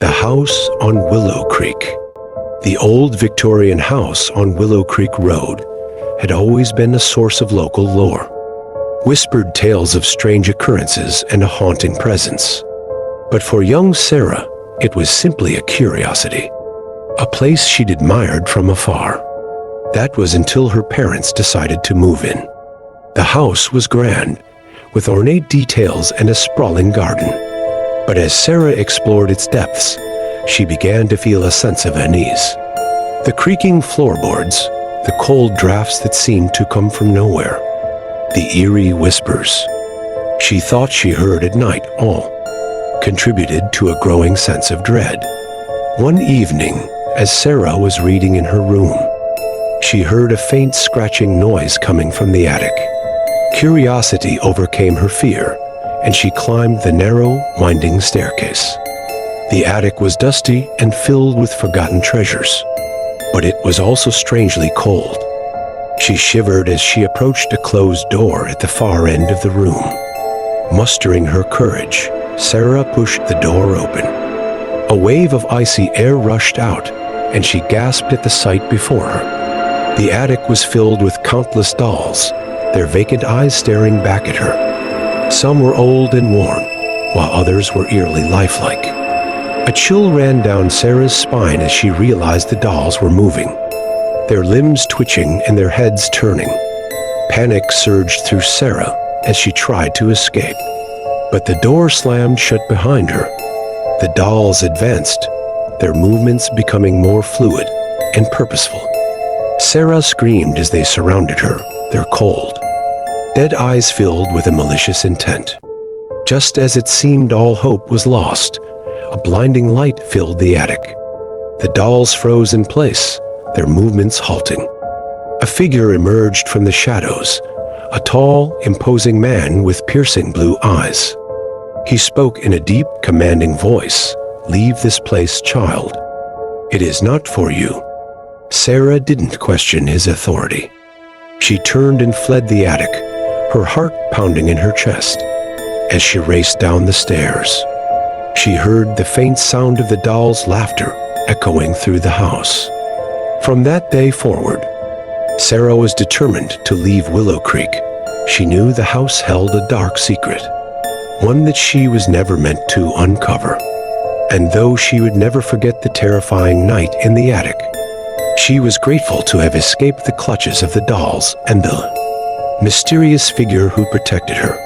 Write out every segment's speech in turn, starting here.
The House on Willow Creek. The old Victorian house on Willow Creek Road had always been a source of local lore. Whispered tales of strange occurrences and a haunting presence. But for young Sarah, it was simply a curiosity. A place she'd admired from afar. That was until her parents decided to move in. The house was grand, with ornate details and a sprawling garden. But as Sarah explored its depths, she began to feel a sense of unease. The creaking floorboards, the cold drafts that seemed to come from nowhere, the eerie whispers she thought she heard at night all contributed to a growing sense of dread. One evening, as Sarah was reading in her room, she heard a faint scratching noise coming from the attic. Curiosity overcame her fear, and she climbed the narrow, winding staircase. The attic was dusty and filled with forgotten treasures, but it was also strangely cold. She shivered as she approached a closed door at the far end of the room. Mustering her courage, Sarah pushed the door open. A wave of icy air rushed out, and she gasped at the sight before her. The attic was filled with countless dolls, their vacant eyes staring back at her. Some were old and worn, while others were eerily lifelike. A chill ran down Sarah's spine as she realized the dolls were moving, their limbs twitching and their heads turning. Panic surged through Sarah as she tried to escape, but the door slammed shut behind her. The dolls advanced, their movements becoming more fluid and purposeful. Sarah screamed as they surrounded her, their cold, dead eyes filled with a malicious intent. Just as it seemed all hope was lost, a blinding light filled the attic. The dolls froze in place, their movements halting. A figure emerged from the shadows, a tall, imposing man with piercing blue eyes. He spoke in a deep, commanding voice, "Leave this place, child. It is not for you." Sarah didn't question his authority. She turned and fled the attic, her heart pounding in her chest. As she raced down the stairs, she heard the faint sound of the dolls' laughter echoing through the house. From that day forward, Sarah was determined to leave Willow Creek. She knew the house held a dark secret, one that she was never meant to uncover. And though she would never forget the terrifying night in the attic, she was grateful to have escaped the clutches of the dolls and the mysterious figure who protected her.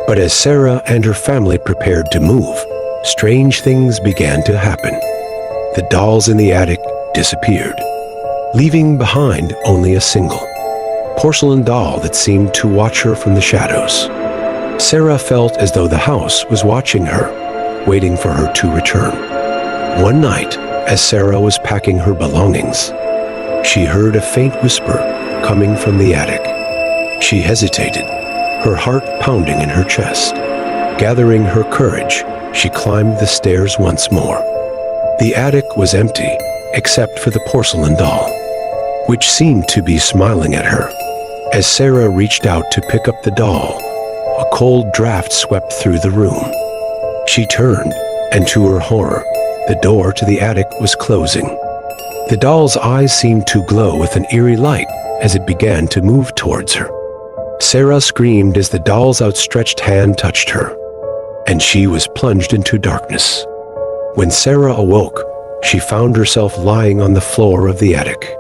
But as Sarah and her family prepared to move, strange things began to happen. The dolls in the attic disappeared, leaving behind only a single porcelain doll that seemed to watch her from the shadows. Sarah felt as though the house was watching her, waiting for her to return. One night, as Sarah was packing her belongings, she heard a faint whisper coming from the attic. She hesitated, her heart pounding in her chest. Gathering her courage, she climbed the stairs once more. The attic was empty, except for the porcelain doll, which seemed to be smiling at her. As Sarah reached out to pick up the doll, a cold draft swept through the room. She turned, and to her horror, the door to the attic was closing. The doll's eyes seemed to glow with an eerie light as it began to move towards her. Sarah screamed as the doll's outstretched hand touched her, and she was plunged into darkness. When Sarah awoke, she found herself lying on the floor of the attic,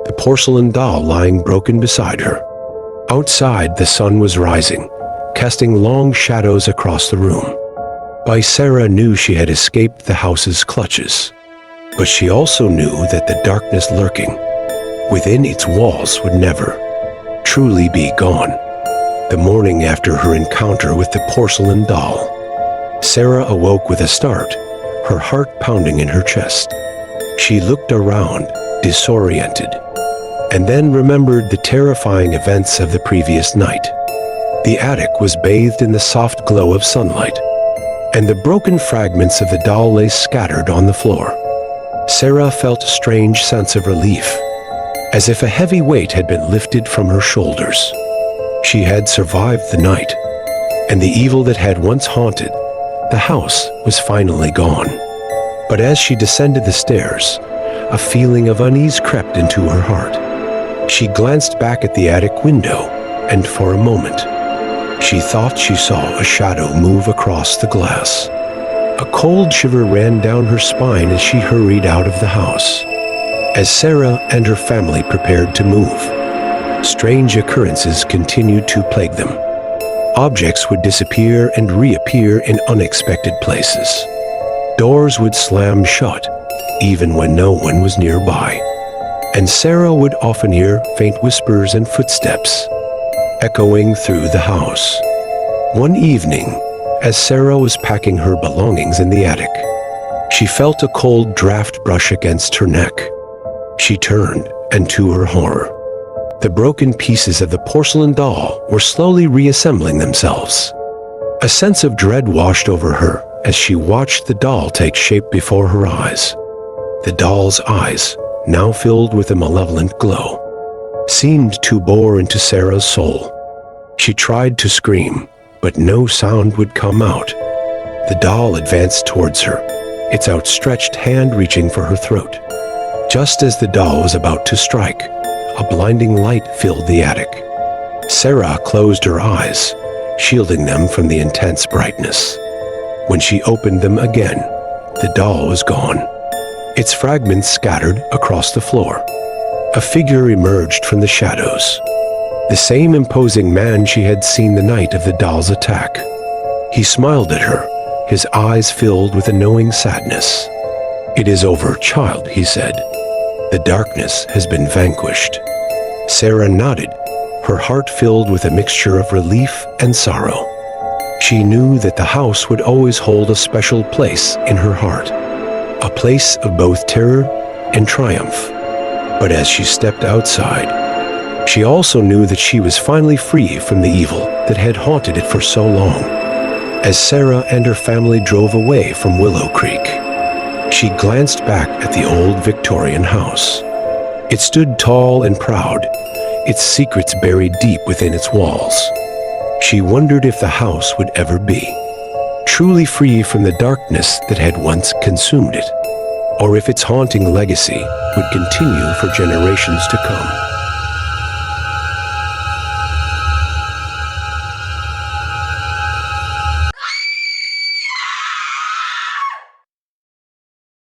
the porcelain doll lying broken beside her. Outside, the sun was rising, casting long shadows across the room. Sarah knew she had escaped the house's clutches, but she also knew that the darkness lurking within its walls would never truly be gone. The morning after her encounter with the porcelain doll, Sarah awoke with a start, her heart pounding in her chest. She looked around, disoriented, and then remembered the terrifying events of the previous night. The attic was bathed in the soft glow of sunlight, and the broken fragments of the doll lay scattered on the floor. Sarah felt a strange sense of relief, as if a heavy weight had been lifted from her shoulders. She had survived the night, and the evil that had once haunted the house was finally gone. But as she descended the stairs, a feeling of unease crept into her heart. She glanced back at the attic window, and for a moment, she thought she saw a shadow move across the glass. A cold shiver ran down her spine as she hurried out of the house. As Sarah and her family prepared to move, strange occurrences continued to plague them. Objects would disappear and reappear in unexpected places. Doors would slam shut, even when no one was nearby. And Sarah would often hear faint whispers and footsteps echoing through the house. One evening, as Sarah was packing her belongings in the attic, she felt a cold draft brush against her neck. She turned, and to her horror, the broken pieces of the porcelain doll were slowly reassembling themselves. A sense of dread washed over her as she watched the doll take shape before her eyes. The doll's eyes, now filled with a malevolent glow, seemed to bore into Sarah's soul. She tried to scream, but no sound would come out. The doll advanced towards her, its outstretched hand reaching for her throat. Just as the doll was about to strike, a blinding light filled the attic. Sarah closed her eyes, shielding them from the intense brightness. When she opened them again, the doll was gone, its fragments scattered across the floor. A figure emerged from the shadows, the same imposing man she had seen the night of the doll's attack. He smiled at her, his eyes filled with a knowing sadness. "It is over, child," he said. "The darkness has been vanquished." Sarah nodded, her heart filled with a mixture of relief and sorrow. She knew that the house would always hold a special place in her heart, a place of both terror and triumph. But as she stepped outside, she also knew that she was finally free from the evil that had haunted it for so long. As Sarah and her family drove away from Willow Creek, she glanced back at the old Victorian house. It stood tall and proud, its secrets buried deep within its walls. She wondered if the house would ever be truly free from the darkness that had once consumed it, or if its haunting legacy would continue for generations to come.